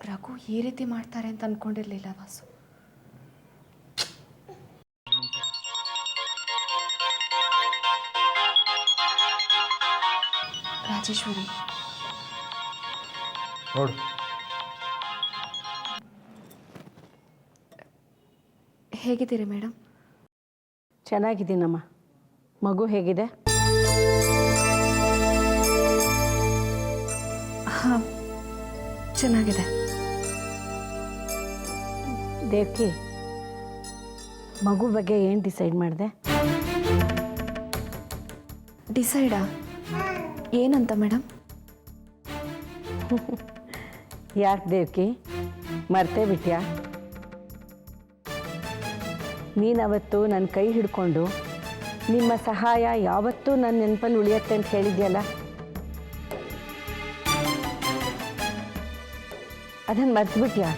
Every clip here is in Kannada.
ರಘು ಈ ರೀತಿ ಮಾಡ್ತಾರೆ ಅಂತ ಅಂದ್ಕೊಂಡಿರಲಿಲ್ಲ ವಾಸು. ರಾಜೇಶ್ವರಿ ನೋಡು, ಹೇಗಿದ್ದೀರಿ ಮೇಡಮ್? ಚೆನ್ನಾಗಿದ್ದೀನಮ್ಮ. ಮಗು ಹೇಗಿದೆ? ಹಾಂ, ಚೆನ್ನಾಗಿದೆ. ದೇವ್ಕಿ, ಮಗು ಬಗ್ಗೆ ಏನು ಡಿಸೈಡ್ ಮಾಡಿದೆ? ಡಿಸೈಡಾ? ಏನಂತ ಮೇಡಮ್? ಯಾಕೆ ದೇವ್ಕಿ, ಮರ್ತೇ ಬಿಟ್ಯಾ? ನೀನವತ್ತು ನನ್ನ ಕೈ ಹಿಡ್ಕೊಂಡು ನಿಮ್ಮ ಸಹಾಯ ಯಾವತ್ತೂ ನನ್ನ ನೆನಪಲ್ಲಿ ಉಳಿಯತ್ತೆ ಅಂತ ಹೇಳಿದ್ಯಲ್ಲ, ಅದನ್ನು ಮರ್ತುಬಿಟ್ಯಾ?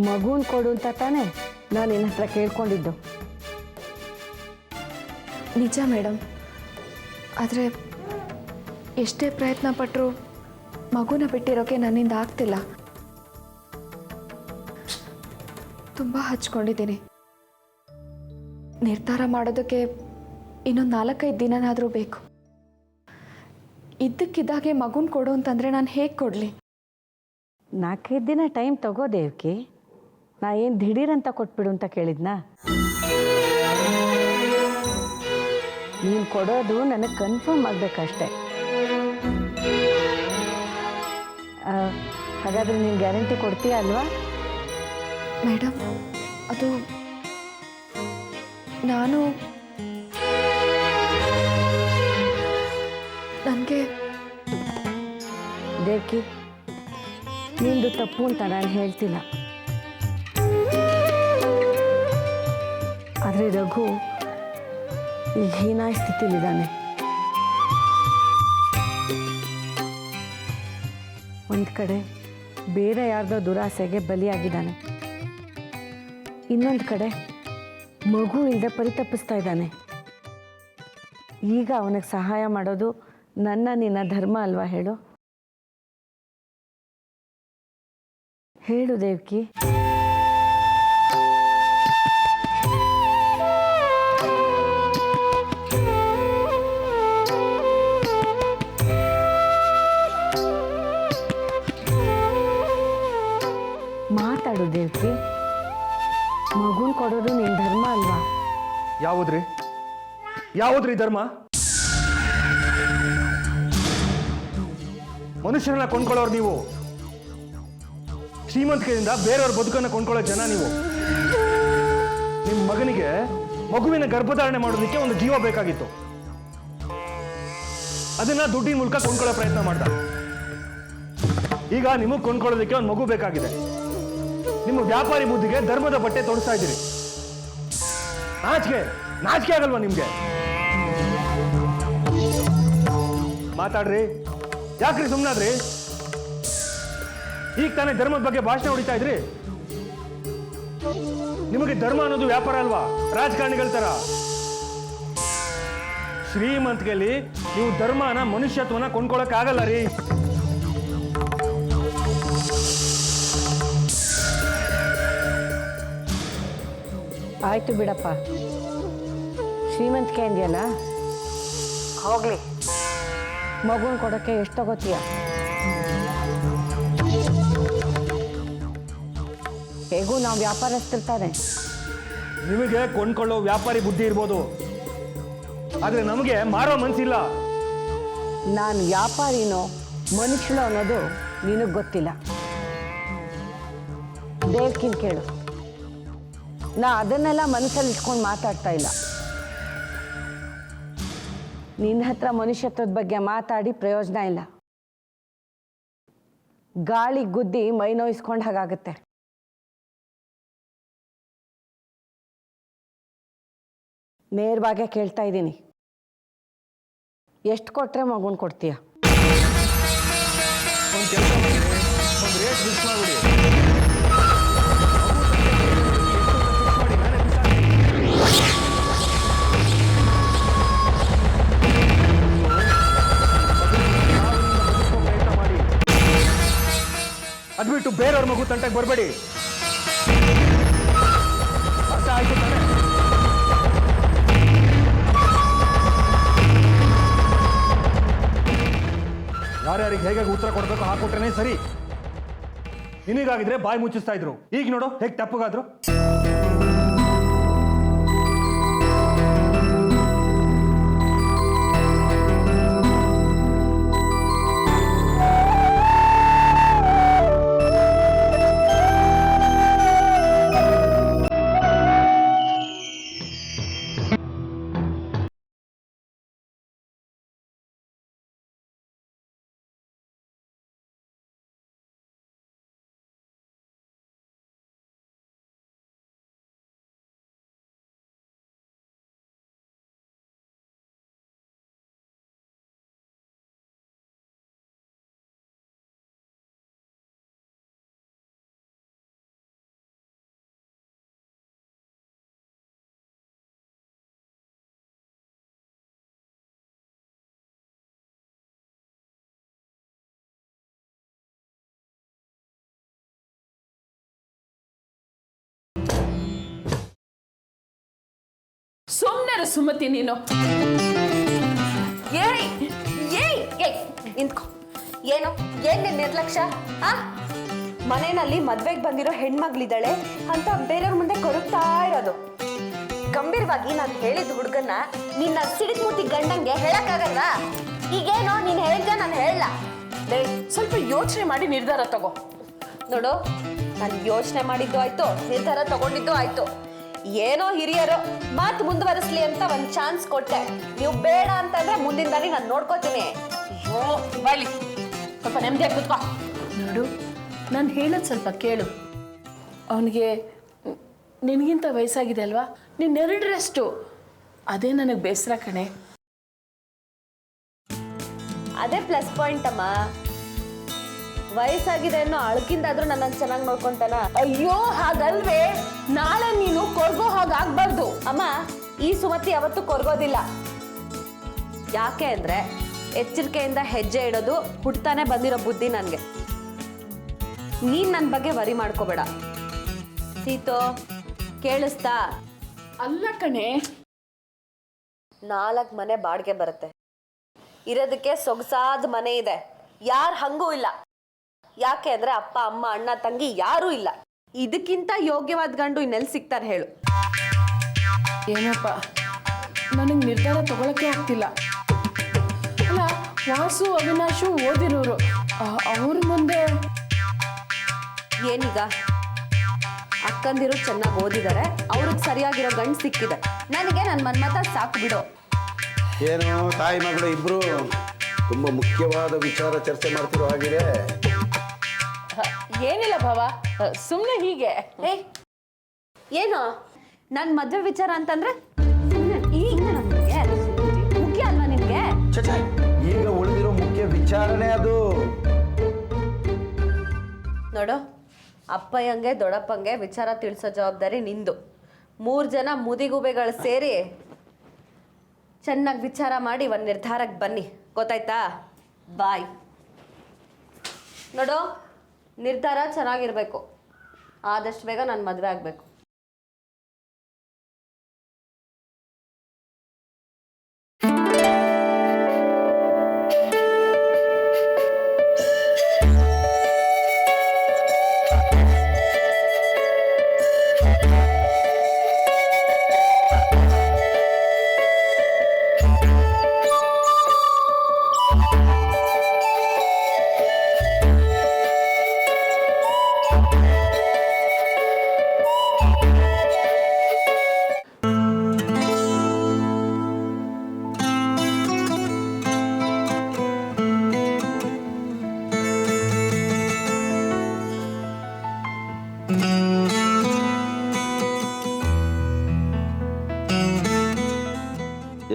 ಮಗುನ ಕೊಡು ಅಂತ ತಾನೇ ನಾನು ನಿನ್ನ ಹತ್ರ ಕೇಳ್ಕೊಂಡಿದ್ದು. ನಿಜ ಮೇಡಮ್, ಆದರೆ ಎಷ್ಟೇ ಪ್ರಯತ್ನ ಪಟ್ಟರೂ ಮಗುನ ಬಿಟ್ಟಿರೋಕ್ಕೆ ನನ್ನಿಂದ ಆಗ್ತಿಲ್ಲ. ತುಂಬ ಹಚ್ಕೊಂಡಿದ್ದೀನಿ. ನಿರ್ಧಾರ ಮಾಡೋದಕ್ಕೆ ಇನ್ನೊಂದು 4-5 ದಿನನಾದರೂ ಬೇಕು. ಇದ್ದಕ್ಕಿದ್ದಾಗೆ ಮಗುನ ಕೊಡು ಅಂತಂದರೆ ನಾನು ಹೇಗೆ ಕೊಡಲಿ? 4-5 ದಿನ ಟೈಮ್ ತಗೋ ದೇವ್ಕಿ. ನಾ ಏನು ದಿಢೀರಂತ ಕೊಟ್ಬಿಡು ಅಂತ ಕೇಳಿದ್ನಾ? ನೀನು ಕೊಡೋದು ನನಗೆ ಕನ್ಫರ್ಮ್ ಆಗಬೇಕಷ್ಟೆ. ಹಾಗಾದರೆ ನೀನು ಗ್ಯಾರಂಟಿ ಕೊಡ್ತೀಯ ಅಲ್ವಾ? ಮೇಡಮ್, ಅದು ನಾನು ನನಗೆ ದೇವ್ಕಿ, ನಿಂದು ತಪ್ಪು ಅಂತ ನಾನು ಹೇಳ್ತಿಲ್ಲ. ಆದರೆ ರಘು ಈಗ ಹೀನಾಯ ಸ್ಥಿತಿಲಿದ್ದಾನೆ. ಒಂದು ಕಡೆ ಬೇರೆ ಯಾರ್ದೋ ದುರಾಸೆಗೆ ಬಲಿಯಾಗಿದ್ದಾನೆ, ಇನ್ನೊಂದು ಕಡೆ ಮಗು ಇಲ್ಲದೆ ಪರಿತಪಿಸ್ತಾ ಇದ್ದಾನೆ. ಈಗ ಅವನಿಗೆ ಸಹಾಯ ಮಾಡೋದು ನಿನ್ನ ಧರ್ಮ ಅಲ್ವಾ? ಹೇಳು ಹೇಳು ದೇವ್ಕಿ. ಮಾತಾಡು ದೇವ್ಕಿ. ಮಗುನ್ ಕೊಡೋದು ನಿನ್ನ ಧರ್ಮ ಅಲ್ವಾ? ಯಾವುದ್ರಿ ಧರ್ಮ? ಮನುಷ್ಯರನ್ನ ಕೊಂಡ್ಕೊಳ್ಳೋರು ನೀವು. ಶ್ರೀಮಂತಿಕೆಯಿಂದ ಬೇರೆಯವ್ರ ಬದುಕನ್ನು ಕೊಂಡ್ಕೊಳ್ಳೋ ಜನ ನೀವು. ನಿಮ್ಮ ಮಗನಿಗೆ ಮಗುವಿನ ಗರ್ಭಧಾರಣೆ ಮಾಡೋದಕ್ಕೆ ಒಂದು ಜೀವ ಬೇಕಾಗಿತ್ತು. ಅದನ್ನ ದುಡ್ಡಿನ ಮೂಲಕ ಕೊಂಡ್ಕೊಳ್ಳೋ ಪ್ರಯತ್ನ ಮಾಡ್ದ. ಈಗ ನಿಮಗೆ ಕೊಂಡ್ಕೊಳ್ಳೋದಕ್ಕೆ ಒಂದು ಮಗು ಬೇಕಾಗಿದೆ. ನಿಮ್ಮ ವ್ಯಾಪಾರಿ ಬುದ್ಧಿಗೆ ಧರ್ಮದ ಬಟ್ಟೆ ತೊಡಿಸ್ತಾ ಇದ್ದೀರಿ. ನಾಚಿಕೆ ಆಗಲ್ವಾ ನಿಮ್ಗೆ? ಮಾತಾಡ್ರಿ, ಯಾಕ್ರಿ ಸುಮ್ಮನಾದ್ರಿ? ಈಗ ತಾನೇ ಧರ್ಮದ ಬಗ್ಗೆ ಭಾಷಣ ಹೊಡಿತಾ ಇದ್ರಿ. ನಿಮಗೆ ಧರ್ಮ ಅನ್ನೋದು ವ್ಯಾಪಾರ ಅಲ್ವಾ? ರಾಜಕಾರಣಿಗಳ ತರ. ಶ್ರೀಮಂತಿಕೆಯಲ್ಲಿ ನೀವು ಧರ್ಮನ, ಮನುಷ್ಯತ್ವನ ಕೊಂಡ್ಕೊಳಕ್ ಆಗಲ್ಲ ರೀ. ಆಯ್ತು ಬಿಡಪ್ಪ, ಶ್ರೀಮಂತಿಕೆ ಅಂದ್ಯಲ್ಲ, ಹೋಗ್ಲಿ. ಮಗುನ ಕೊಡೋಕ್ಕೆ ಎಷ್ಟು ತಗೋತೀಯ? ಹೇಗೂ ನಾವು ವ್ಯಾಪಾರಸ್ಥಿರ್ತಾನೆ. ನಿಮಗೆ ಕೊಂಡ್ಕೊಳ್ಳೋ ವ್ಯಾಪಾರಿ ಬುದ್ಧಿ ಇರ್ಬೋದು, ಆದ್ರೆ ನಮಗೆ ಮಾರೋ ಮನ್ಸಿಲ್ಲ. ನಾನು ವ್ಯಾಪಾರಿನೋ ಮನುಷ್ಯನೋ ಅನ್ನೋದು ನಿನಗೆ ಗೊತ್ತಿಲ್ಲ. ದೇವ್ಕಿನ್ ಕೇಳು. ನಾ ಅದನ್ನೆಲ್ಲ ಮನಸ್ಸಲ್ಲಿ ಇಟ್ಕೊಂಡು ಮಾತಾಡ್ತಾ ಇಲ್ಲ. ನಿನ್ನ ಹತ್ರ ಮನುಷ್ಯತ್ವದ ಬಗ್ಗೆ ಮಾತಾಡಿ ಪ್ರಯೋಜನ ಇಲ್ಲ. ಗಾಳಿ ಗುದ್ದಿ ಮೈ ನೋಯಿಸ್ಕೊಂಡು ಹಾಗಾಗತ್ತೆ. ನೇರವಾಗೇ ಕೇಳ್ತಾ ಇದ್ದೀನಿ, ಎಷ್ಟು ಕೊಟ್ರೆ ಮಗುನ್ ಕೊಡ್ತೀಯ? ಒಂದು ಕೆಲಸ ಮಾಡಿ, ಒಂದು ರೇಟ್ ಫಿಕ್ಸ್ ಮಾಡ್ಬಿಡಿ. ಪ್ರಯತ್ನ ಅದು ಬಿಟ್ಟು ಬೇರೆಯವ್ರ ಮಗು ತಂಟೆಗೆ ಬರಬೇಡಿ. ಅರ್ಥ ಆಯ್ತು ತಾನೆ? ಯಾರ್ಯಾರಿಗೆ ಹೇಗೆ ಉತ್ತರ ಕೊಡಬೇಕು ಹಾಕೊಟ್ರೇನೆ ಸರಿ. ನಿನಗಾಗಿದ್ರೆ ಬಾಯಿ ಮುಚ್ಚಿಸ್ತಾ ಇದ್ರು, ಈಗ ನೋಡು ಹೇಗೆ ತಪ್ಪಗಾದ್ರು. ಸುಮ್ಮನೆ ಸುಮತಿ ನೀನು. ಏಯ್ ಏಯ್ ಏಯ್ ನಿಂತ್ಕೊ. ಏನು ಏನ್ ನಿನ್ ನಿರ್ಲಕ್ಷ್ಯ? ಮನೆಯಲ್ಲಿ ಮದ್ವೆಗೆ ಬಂದಿರೋ ಹೆಣ್ಮಗ್ಳಿದ್ದಾಳೆ ಅಂತ ಬೇರೆಯವ್ರ ಮುಂದೆ ಕೊರಗ್ತಾ ಇರೋದು. ಗಂಭೀರವಾಗಿ ನಾನು ಹೇಳಿದ ಹುಡುಗನ್ನ ನಿನ್ನ ಸಿಡಿದ್ ಮುಟ್ಟಿ ಗಂಡಂಗೆ ಹೇಳಕ್ಕಾಗಲ್ವಾ? ಈಗೇನೋ ನೀನ್ ಹೇಳಿದ್ದೆ ನಾನು ಹೇಳಲ್ಲ. ಸ್ವಲ್ಪ ಯೋಚನೆ ಮಾಡಿ ನಿರ್ಧಾರ ತಗೋ. ನೋಡು, ನಾನು ಯೋಚನೆ ಮಾಡಿದ್ದು ಆಯ್ತು, ನಿರ್ಧಾರ ತಗೊಂಡಿದ್ದು ಆಯ್ತು. ಏನೋ ಹಿರಿಯರು ಮಾತು ಮುಂದುವರಿಸ್ಲಿ ಅಂತ ಒಂದ್ ಚಾನ್ಸ್ ಕೊಟ್ಟೆ. ನೀವು ಬೇಡ ಅಂತಂದ್ರೆ ಮುಂದಿನ ದಾರಿ ನಾನು ನೋಡ್ಕೋತೀನಿ. ಅಯ್ಯೋ ಬಾಯ್ಲಿ, ಸ್ವಲ್ಪ ನೆಮ್ಮದಿಯಾಗಿ ಕೂತ್ಕೋ. ನೋಡು, ನಾನು ಹೇಳೋದು ಸ್ವಲ್ಪ ಕೇಳು. ಅವನಿಗೆ ನಿನಗಿಂತ ವಯಸ್ಸಾಗಿದೆ ಅಲ್ವಾ, ನಿನ್ನೆರಡರಷ್ಟು. ಅದೇ ನನಗೆ ಬೇಸರ ಕಣೆ. ಅದೇ ಪ್ಲಸ್ ಪಾಯಿಂಟ್ ಅಮ್ಮ. ವಯಸ್ಸಾಗಿದೆ ಅನ್ನೋ ಅಳಕಿಂದಾದ್ರೂ ನನ್ನ ಚೆನ್ನಾಗಿ ನೋಡ್ಕೊಂತಾನ. ಅಯ್ಯೋ ಹಾಗಲ್ವೇ, ನಾಳೆ ನೀನು ಕೊರ್ಗೋ ಹಾಗಾಗ್ಬಾರ್ದು. ಅಮ್ಮ, ಈ ಸುಮತಿ ಯಾವತ್ತೂ ಕೊರ್ಗೋದಿಲ್ಲ. ಯಾಕೆ ಅಂದ್ರೆ ಎಚ್ಚರಿಕೆಯಿಂದ ಹೆಜ್ಜೆ ಇಡೋದು ಹುಟ್ತಾನೆ ಬಂದಿರೋ ಬುದ್ಧಿ ನನ್ಗೆ. ನೀನ್ ನನ್ನ ಬಗ್ಗೆ ವರಿ ಮಾಡ್ಕೋಬೇಡ. ಸೀತೋ, ಕೇಳಿಸ್ತಾ? ಅಲ್ಲ ಕಣೆ, 4 ಮನೆ ಬಾಡಿಗೆ ಬರುತ್ತೆ. ಇರೋದಕ್ಕೆ ಸೊಗಸಾದ ಮನೆ ಇದೆ, ಯಾರು ಹಂಗೂ ಇಲ್ಲ. ಯಾಕೆ ಅಂದ್ರೆ ಅಪ್ಪ ಅಮ್ಮ ಅಣ್ಣ ತಂಗಿ ಯಾರೂ ಇಲ್ಲ. ಇದಕ್ಕಿಂತ ಯೋಗ್ಯವಾದ ಗಂಡು ಇನ್ನೆಲ್ಲಿ ಸಿಗ್ತಾರೆ ಹೇಳು? ಏನಪ್ಪ, ನನಗೆ ನಿರ್ಧಾರ ತಗೊಳಕ್ಕೆ ಆಗ್ತಿಲ್ಲ. ಅಲ್ಲ, ವಾಸು ಅವಿನಾಶು ಓದಿರೋರು, ಅವ್ರ ಮುಂದೆ ಏನೀಗ? ಅಕ್ಕಂದಿರು ಚೆನ್ನಾಗಿ ಓದಿದ್ದಾರೆ, ಅವ್ರಿಗೆ ಸರಿಯಾಗಿರೋ ಗಂಡು ಸಿಕ್ಕಿದೆ. ನನಗೆ ನನ್ನ ಮನ್ಮತ ಸಾಕು ಬಿಡು. ಏನು ತಾಯಿ ಮಗಳು ಇಬ್ರು ತುಂಬಾ ಮುಖ್ಯವಾದ ವಿಚಾರ ಚರ್ಚೆ ಮಾಡ್ತಿರೋ ಹಾಗಿದೆ. ಏನಿಲ್ಲ ಭಾವ, ಸುಮ್ಮನೆ ಹೀಗೆ. ಏನು ನನ್ನ ಮದುವೆ ವಿಚಾರ ಅಂತಂದ್ರೆ ಈಗ ನನಗೆ ಮುಖ್ಯ ಅಲ್ವಾ ನಿನ್ಗೆ? ಈಗ ಉಳಿದಿರೋ ಮುಖ್ಯ ವಿಚಾರಣೆ ಅದು. ನೋಡು, ಅಪ್ಪಯ್ಯಂಗೆ ದೊಡ್ಡಪ್ಪಂಗೆ ವಿಚಾರ ತಿಳಿಸೋ ಜವಾಬ್ದಾರಿ ನಿಂದು. 3 ಜನ ಮುದಿಗುಬೆಗಳು ಸೇರಿ ಚೆನ್ನಾಗಿ ವಿಚಾರ ಮಾಡಿ ಒಂದು ನಿರ್ಧಾರಕ್ಕೆ ಬನ್ನಿ, ಗೊತ್ತಾಯ್ತಾ? ಬಾಯ್. ನೋಡು, ನಿರ್ಧಾರ ಚೆನ್ನಾಗಿರ್ಬೇಕು. ಆದಷ್ಟು ಬೇಗ ನಾನು ಮದುವೆ ಆಗಬೇಕು.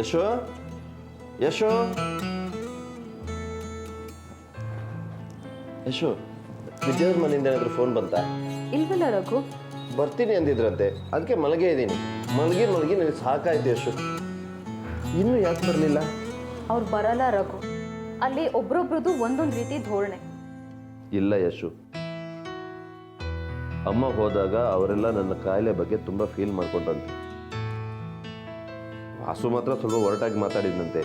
ಯಶೋ, ಯಶೋ, ಯಶೋ, ವಿದ್ಯಾವ್ರ ಮನೆಯಿಂದ ಏನಾದರೂ ಫೋನ್ ಬಂತಾ? ಇಲ್ವಲ್ಲ ರಘು. ಬರ್ತೀನಿ ಅಂದಿದ್ರಂತೆ, ಅದಕ್ಕೆ ಮಲಗೇ ಇದ್ದೀನಿ. ಮಲಗಿ ನನಗೆ ಸಾಕಾಯ್ತು ಯಶೋ. ಇನ್ನೂ ಯಾಕೆ ಬರಲಿಲ್ಲ? ಅವ್ರು ಬರಲ್ಲ ರಘು. ಅಲ್ಲಿ ಒಬ್ರೊಬ್ರದ್ದು ಒಂದೊಂದು ರೀತಿ ಧೋರಣೆ. ಇಲ್ಲ ಯಶು, ಅಮ್ಮ ಹೋದಾಗ ಅವರೆಲ್ಲ ನನ್ನ ಕಾಯಿಲೆ ಬಗ್ಗೆ ತುಂಬ ಫೀಲ್ ಮಾಡ್ಕೊಂಡ್ರಂತೆ. ವಾಸು ಮಾತ್ರ ಸ್ವಲ್ಪ ಹೊರಟಾಗಿ ಮಾತಾಡಿದಂತೆ.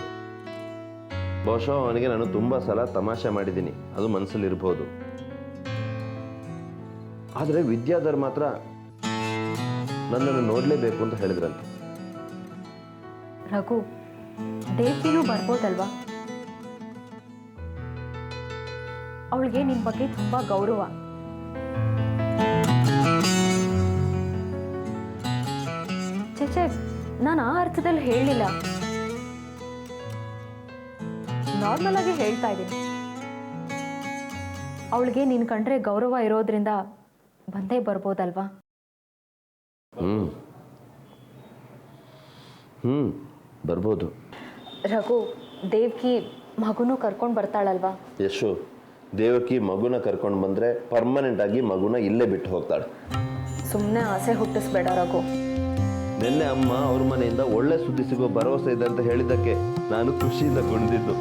ಬಹುಶಃ ಅವನಿಗೆ ನಾನು ತುಂಬ ಸಲ ತಮಾಷೆ ಮಾಡಿದ್ದೀನಿ, ಅದು ಮನಸ್ಸಲ್ಲಿರ್ಬೋದು. ಆದರೆ ವಿದ್ಯಾಧರ್ ಮಾತ್ರ ನನ್ನನ್ನು ನೋಡಲೇಬೇಕು ಅಂತ ಹೇಳಿದ್ರಂತೆ. ರಘು, ದೇವ್ಕಿನೂ ಬರ್ಬೋದಲ್ವಾ? ಅವಳಿಗೆ ನಿನ್ನ ಬಗ್ಗೆ ತುಂಬ ಗೌರವ. ಚೇಚೆ, ನಾನು ಆ ಅರ್ಥದಲ್ಲಿ ಹೇಳಲಿಲ್ಲ, ನಾರ್ಮಲ್ ಆಗಿ ಹೇಳ್ತಾ ಇದ್ದೀನಿ. ಅವಳಿಗೆ ನೀನು ಕಂಡ್ರೆ ಗೌರವ ಇರೋದ್ರಿಂದ ಬಂದೇ ಬರ್ಬೋದಲ್ವಾ? ಬರ್ಬೋದು. ರಘು, ದೇವ್ಕಿ ಮಗುನೂ ಕರ್ಕೊಂಡು ಬರ್ತಾಳಲ್ವಾ? ಯಶು, ದೇವಕಿ ಮಗುನ ಕರ್ಕೊಂಡು ಬಂದರೆ ಪರ್ಮನೆಂಟ್ ಆಗಿ ಮಗುನ ಇಲ್ಲೇ ಬಿಟ್ಟು ಹೋಗ್ತಾಳೆ. ಸುಮ್ಮನೆ ಆಸೆ ಹುಟ್ಟಿಸ್ಬೇಡ ರಘು. ನಿನ್ನೆ ಅಮ್ಮ ಅವ್ರ ಮನೆಯಿಂದ ಒಳ್ಳೆ ಸುದ್ದಿ ಸಿಗೋ ಭರವಸೆ ಇದೆ ಅಂತ ಹೇಳಿದ್ದಕ್ಕೆ ನಾನು ಖುಷಿಯಿಂದ ಕುಣಿದಿದ್ದು.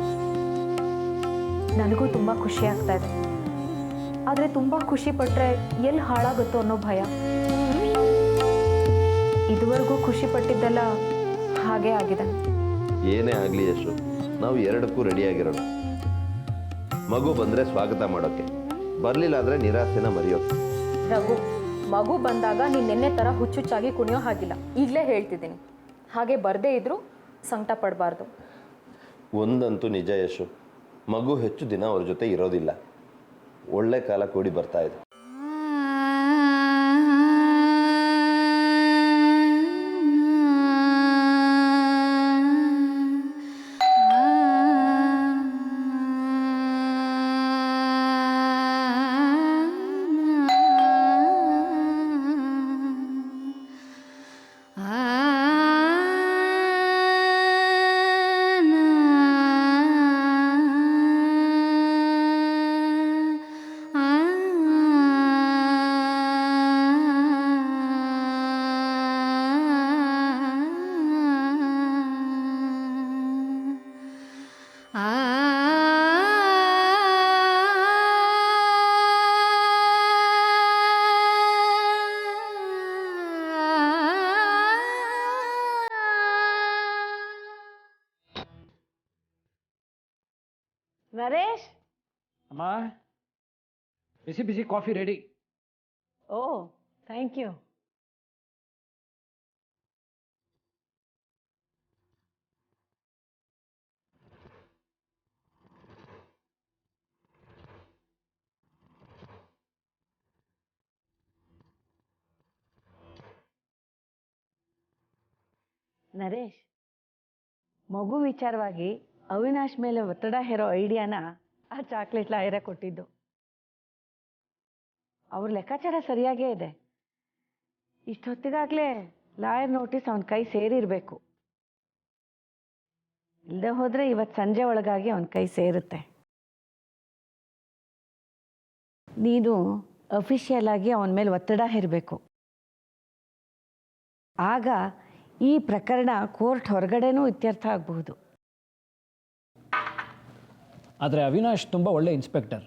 ನನಗೂ ತುಂಬ ಖುಷಿ ಆಗ್ತಾ ಇದೆ. ಆದರೆ ತುಂಬ ಖುಷಿ ಪಟ್ಟರೆ ಎಲ್ಲಿ ಹಾಳಾಗುತ್ತೋ ಅನ್ನೋ ಭಯ. ಇದುವರೆಗೂ ಖುಷಿ ಪಟ್ಟಿದ್ದೆಲ್ಲ ಹಾಗೇ ಆಗಿದೆ. ಏನೇ ಆಗಲಿ ಯಶು, ನಾವು ಎರಡಕ್ಕೂ ರೆಡಿಯಾಗಿರೋಣ. ಮಗು ಬಂದರೆ ಸ್ವಾಗತ ಮಾಡೋಕ್ಕೆ, ಬರಲಿಲ್ಲ ಅಂದರೆ ನಿರಾಸೆನ ಮರೆಯೋಕ್ಕೆ. ರಘು, ಮಗು ಬಂದಾಗ ನೀನು ನಿನ್ನೆ ಥರ ಹುಚ್ಚುಚ್ಚಾಗಿ ಕುಣಿಯೋ ಹಾಗಿಲ್ಲ, ಈಗಲೇ ಹೇಳ್ತಿದ್ದೀನಿ. ಹಾಗೆ ಬರದೇ ಇದ್ರೂ ಸಂಕಟ ಪಡಬಾರ್ದು. ಒಂದಂತೂ ನಿಜ ಯಶು, ಮಗು ಹೆಚ್ಚು ದಿನ ಅವ್ರ ಜೊತೆ ಇರೋದಿಲ್ಲ. ಒಳ್ಳೆ ಕಾಲ ಕೂಡಿ ಬರ್ತಾ ಇದೆ. ನರೇಶ್, ಅಮ್ಮ, ಬಿಸಿ ಬಿಸಿ coffee ready. Oh thank you. Naresh, ಮಗು ವಿಚಾರವಾಗಿ ಅವಿನಾಶ್ ಮೇಲೆ ಒತ್ತಡ ಹೇರೋ ಐಡಿಯಾನ ಆ ಚಾಕ್ಲೇಟ್ ಲಾಯರೇ ಕೊಟ್ಟಿದ್ದು. ಅವ್ರ ಲೆಕ್ಕಾಚಾರ ಸರಿಯಾಗೇ ಇದೆ. ಇಷ್ಟೊತ್ತಿಗಾಗಲೇ ಲಾಯರ್ ನೋಟಿಸ್ ಅವನ ಕೈ ಸೇರಿರಬೇಕು. ಇಲ್ಲದೆ ಹೋದರೆ ಇವತ್ತು ಸಂಜೆ ಒಳಗಾಗಿ ಅವನ ಕೈ ಸೇರುತ್ತೆ. ನೀನು ಅಫಿಷಿಯಲ್ ಆಗಿ ಅವನ ಮೇಲೆ ಒತ್ತಡ ಹೇರಬೇಕು. ಆಗ ಈ ಪ್ರಕರಣ ಕೋರ್ಟ್ ಹೊರಗಡೆನೂ ಇತ್ಯರ್ಥ ಆಗಬಹುದು. ಆದರೆ ಅವಿನಾಶ್ ತುಂಬ ಒಳ್ಳೆ ಇನ್ಸ್ಪೆಕ್ಟರ್.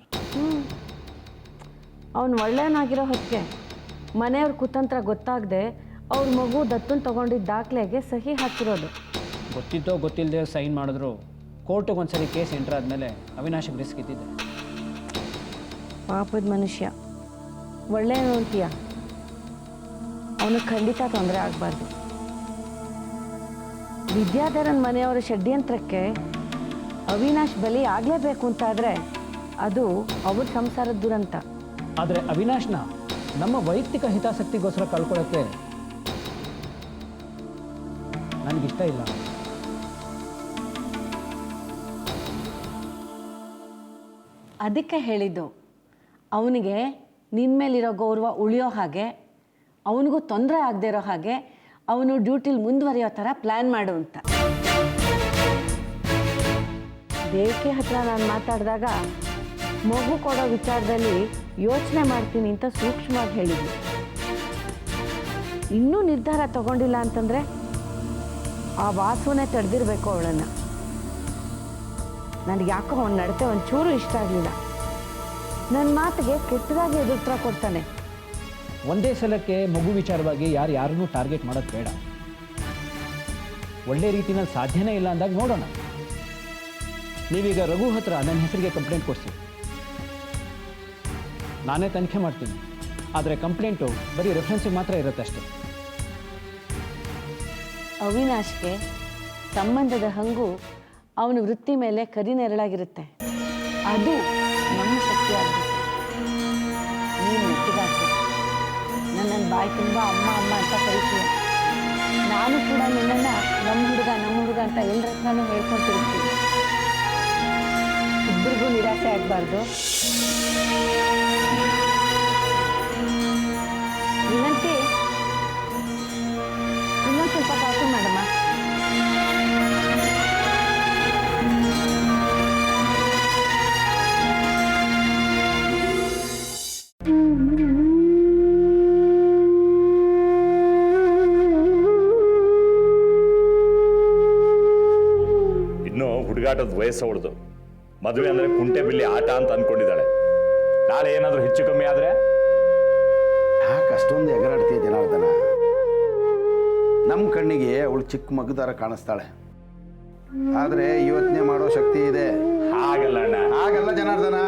ಅವನು ಒಳ್ಳೆಯನಾಗಿರೋ ಹೊತ್ತಿಗೆ ಮನೆಯವ್ರ ಕುತಂತ್ರ ಗೊತ್ತಾಗದೆ ಅವ್ರ ಮಗು ದತ್ತನ್ನು ತಗೊಂಡಿದ್ದ ದಾಖಲೆಗೆ ಸಹಿ ಹಾಕಿರೋದು. ಗೊತ್ತಿತ್ತೋ ಗೊತ್ತಿಲ್ಲದೆ ಸೈನ್ ಮಾಡಿದ್ರು ಕೋರ್ಟಿಗೆ ಒಂದ್ಸರಿ ಕೇಸ್ ಎಂಟ್ರ್ ಆದಮೇಲೆ ಅವಿನಾಶಿಗೆ ರಿಸ್ಕ್ ಇದ್ದಿದೆ. ಪಾಪದ ಮನುಷ್ಯ, ಒಳ್ಳೆಯವನು ಅಂತೀಯ. ಅವನಿಗೆ ಖಂಡಿತ ತೊಂದರೆ ಆಗಬಾರ್ದು. ವಿದ್ಯಾಧರನ್ ಮನೆಯವರ ಷಡ್ಯಂತ್ರಕ್ಕೆ ಅವಿನಾಶ್ ಬಲಿ ಆಗಲೇಬೇಕು ಅಂತಾದರೆ ಅದು ಅವ್ರ ಸಂಸಾರದ ದುರಂತ. ಆದರೆ ಅವಿನಾಶ್ನ ನಮ್ಮ ವೈಯಕ್ತಿಕ ಹಿತಾಸಕ್ತಿಗೋಸ್ಕರ ಕಳ್ಕೊಳ್ಳೋಕ್ಕೆ ನನಗಿಷ್ಟ ಇಲ್ಲ. ಅದಕ್ಕೆ ಹೇಳಿದ್ದು, ಅವನಿಗೆ ನಿನ್ನ ಮೇಲಿರೋ ಗೌರವ ಉಳಿಯೋ ಹಾಗೆ, ಅವನಿಗೂ ತೊಂದರೆ ಆಗದೆ ಇರೋ ಹಾಗೆ ಅವನು ಡ್ಯೂಟಿಲಿ ಮುಂದುವರಿಯೋ ಥರ ಪ್ಲ್ಯಾನ್ ಮಾಡು ಅಂತ. ದೇವಕಿ ಹತ್ರ ನಾನು ಮಾತಾಡಿದಾಗ ಮಗು ಕೊಡೋ ವಿಚಾರದಲ್ಲಿ ಯೋಚನೆ ಮಾಡ್ತೀನಿ ಅಂತ ಸೂಕ್ಷ್ಮವಾಗಿ ಹೇಳಿದ್ವಿ. ಇನ್ನೂ ನಿರ್ಧಾರ ತಗೊಂಡಿಲ್ಲ ಅಂತಂದರೆ ಆ ವಾಸುನೇ ತಡೆದಿರಬೇಕು ಅವಳನ್ನು. ನನಗೆ ಯಾಕೋ ಅವನ ನಡತೆ ಒಂಚೂರು ಇಷ್ಟ ಆಗಲಿಲ್ಲ. ನನ್ನ ಮಾತಿಗೆ ಕೆಟ್ಟದಾಗಿ ಎದುರುತ್ತರ ಕೊಡ್ತಾನೆ. ಒಂದೇ ಸಲಕ್ಕೆ ಮಗು ವಿಚಾರವಾಗಿ ಯಾರನ್ನೂ ಟಾರ್ಗೆಟ್ ಮಾಡೋದು ಬೇಡ. ಒಳ್ಳೆ ರೀತಿಯಲ್ಲಿ ಸಾಧ್ಯನೇ ಇಲ್ಲ ಅಂದಾಗ ನೋಡೋಣ. ನೀವೀಗ ರಘು ಹತ್ರ ನನ್ನ ಹೆಸರಿಗೆ ಕಂಪ್ಲೇಂಟ್ ಕೊಡಿಸಿ, ನಾನೇ ತನಿಖೆ ಮಾಡ್ತೀನಿ. ಆದರೆ ಕಂಪ್ಲೇಂಟು ಬರೀ ರೆಫರೆನ್ಸಿಗೆ ಮಾತ್ರ ಇರುತ್ತೆ ಅಷ್ಟೇ. ಅವಿನಾಶ್ಗೆ ಸಂಬಂಧದ ಹಂಗು ಅವನ ವೃತ್ತಿ ಮೇಲೆ ಕರಿನೆರಳಾಗಿರುತ್ತೆ. ಅದು ನಮ್ಮ ಶಕ್ತಿ ಆಗಬೇಕು. ನೀನು ಮೆಚ್ಚಿಗಾಗ್ಬೇಕು. ನನ್ನನ್ನು ಬಾಯಿ ತುಂಬ ಅಮ್ಮ ಅಮ್ಮ ಅಂತ ಕರಿತೀಯ. ನಾನು ಕೂಡ ನಿನ್ನನ್ನು ನಮ್ಮ ಹುಡುಗ ಅಂತ ಎಲ್ಲರ ಹತ್ರನೂ ಹೇಳ್ಕೊಂತಿರ್ತೀನಿ. ಇಬ್ಬರಿಗೂ ನಿರಾಸೆ ಆಗಬಾರ್ದು. ವಿನಂತಿ, ಇನ್ನೊಂದು ಸ್ವಲ್ಪ ಕಾಫಿ ಮಾಡಮ್ಮ. ಇನ್ನು ಹುಡುಗಾಟದ ವಯಸ್ಸು ಅವಳದು. ಮದುವೆ ಅಂದರೆ ಕುಂಟೆ ಬಿಲ್ಲಿ ಆಟ ಅಂತ ಅಂದ್ಕೊಂಡಿದ್ದಾಳೆ. ನಾಳೆ ಏನಾದರೂ ಹೆಚ್ಚು ಕಮ್ಮಿ ಆದರೆ ಯಾಕೆ ಅಷ್ಟೊಂದು ಎಗರಾಡ್ತೀಯ ಜನಾರ್ದನ? ನಮ್ಮ ಕಣ್ಣಿಗೆ ಅವಳು ಚಿಕ್ಕ ಮಗು ಥರ ಕಾಣಿಸ್ತಾಳೆ, ಆದರೆ ಯೋಚನೆ ಮಾಡೋ ಶಕ್ತಿ ಇದೆ. ಹಾಗಲ್ಲ ಅಣ್ಣ, ಹಾಗಲ್ಲ ಜನಾರ್ದನ,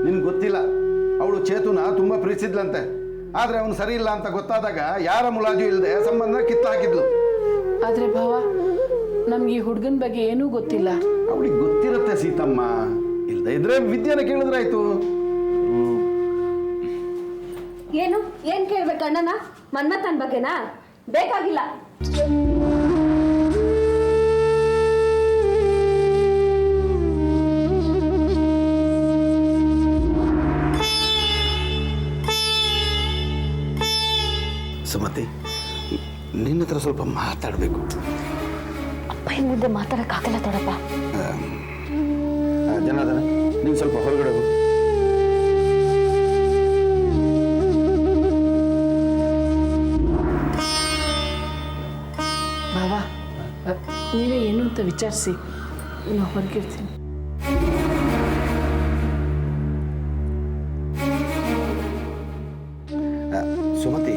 ನಿನ್ಗೆ ಗೊತ್ತಿಲ್ಲ. ಅವಳು ಚೇತುನ ತುಂಬ ಪ್ರೀತಿಸಿದ್ಲಂತೆ, ಆದರೆ ಅವನು ಸರಿ ಇಲ್ಲ ಅಂತ ಗೊತ್ತಾದಾಗ ಯಾರ ಮುಲಾಜು ಇಲ್ಲದೆ ಸಂಬಂಧ ಕಿತ್ತು ಹಾಕಿದ್ಲು. ಆದರೆ ಭಾವ, ನಮ್ಗೆ ಈ ಹುಡುಗನ ಬಗ್ಗೆ ಏನೂ ಗೊತ್ತಿಲ್ಲ. ಅವಳಿಗೆ ಗೊತ್ತಿರುತ್ತೆ ಸೀತಮ್ಮ, ಇಲ್ಲದೆ ಇದ್ರೆ ವಿದ್ಯೆನ ಕೇಳಿದ್ರಾಯ್ತು. ಏನ್ ಕೇಳ್ಬೇಕು ಅಣ್ಣನ? ಮನ್ಮಥನ್ ಬಗ್ಗೆನಾ? ಬೇಕಾಗಿಲ್ಲ. ಸುಮತಿ, ನಿನ್ನ ಹತ್ರ ಸ್ವಲ್ಪ ಮಾತಾಡಬೇಕು. ಅಪ್ಪ ಈ ಮುಂದೆ ಮಾತಾಡೋಕ್ಕಾಗಲ್ಲ ದೊಡ್ಡಪ್ಪ. ಜನಾರ್ದನ, ನೀನು ಸ್ವಲ್ಪ ಹೊರಗಡೆ ಹೋಗು. ಭಾವ, ನೀವೇ ಏನು ಅಂತ ವಿಚಾರಿಸಿ, ನಾನು ಹೊರಗಿರ್ತೀನಿ. ಸುಮತಿ,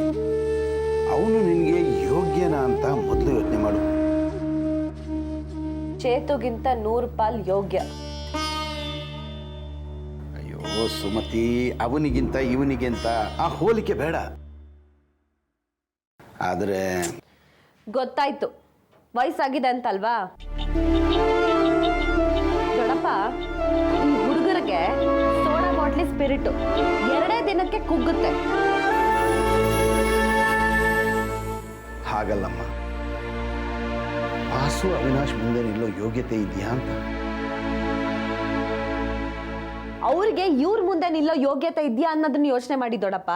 ಅವನು ನಿನಗೆ ಯೋಗ್ಯನಾ ಅಂತ ಮೊದಲು ಯೋಚನೆ ಮಾಡು. ಚೇತುಗಿಂತ 100 ಪಾಲ್ ಯೋಗ್ಯ. ಅಯ್ಯೋ ಸುಮತಿ, ಅವನಿಗಿಂತ ಇವನಿಗಿಂತ ಆ ಹೋಲಿಕೆ ಬೇಡ. ಆದರೆ ಗೊತ್ತಾಯ್ತು, ವಯಸ್ಸಾಗಿದೆ ಅಂತಲ್ವಾ? ದೊಡ್ಡಪ್ಪ, ಈ ಹುಡುಗರಿಗೆ ಸೋಡಾ ಬಾಟ್ಲಿ ಸ್ಪಿರಿಟು 2 ದಿನಕ್ಕೆ ಕುಗ್ಗುತ್ತೆ. ಹಾಗಲ್ಲಮ್ಮ, ವಾಸು ಅವಿನಾಶ್ ಮುಂದೆ ನಿಲ್ಲೋ ಯೋಗ್ಯತೆ ಇದೆಯಾ ಅಂತ. ಅವ್ರಿಗೆ ಇವ್ರ ಮುಂದೆ ನಿಲ್ಲೋ ಯೋಗ್ಯತೆ ಇದೆಯಾ ಅನ್ನೋದನ್ನ ಯೋಚನೆ ಮಾಡಿ ದೊಡ್ಡಪ್ಪ.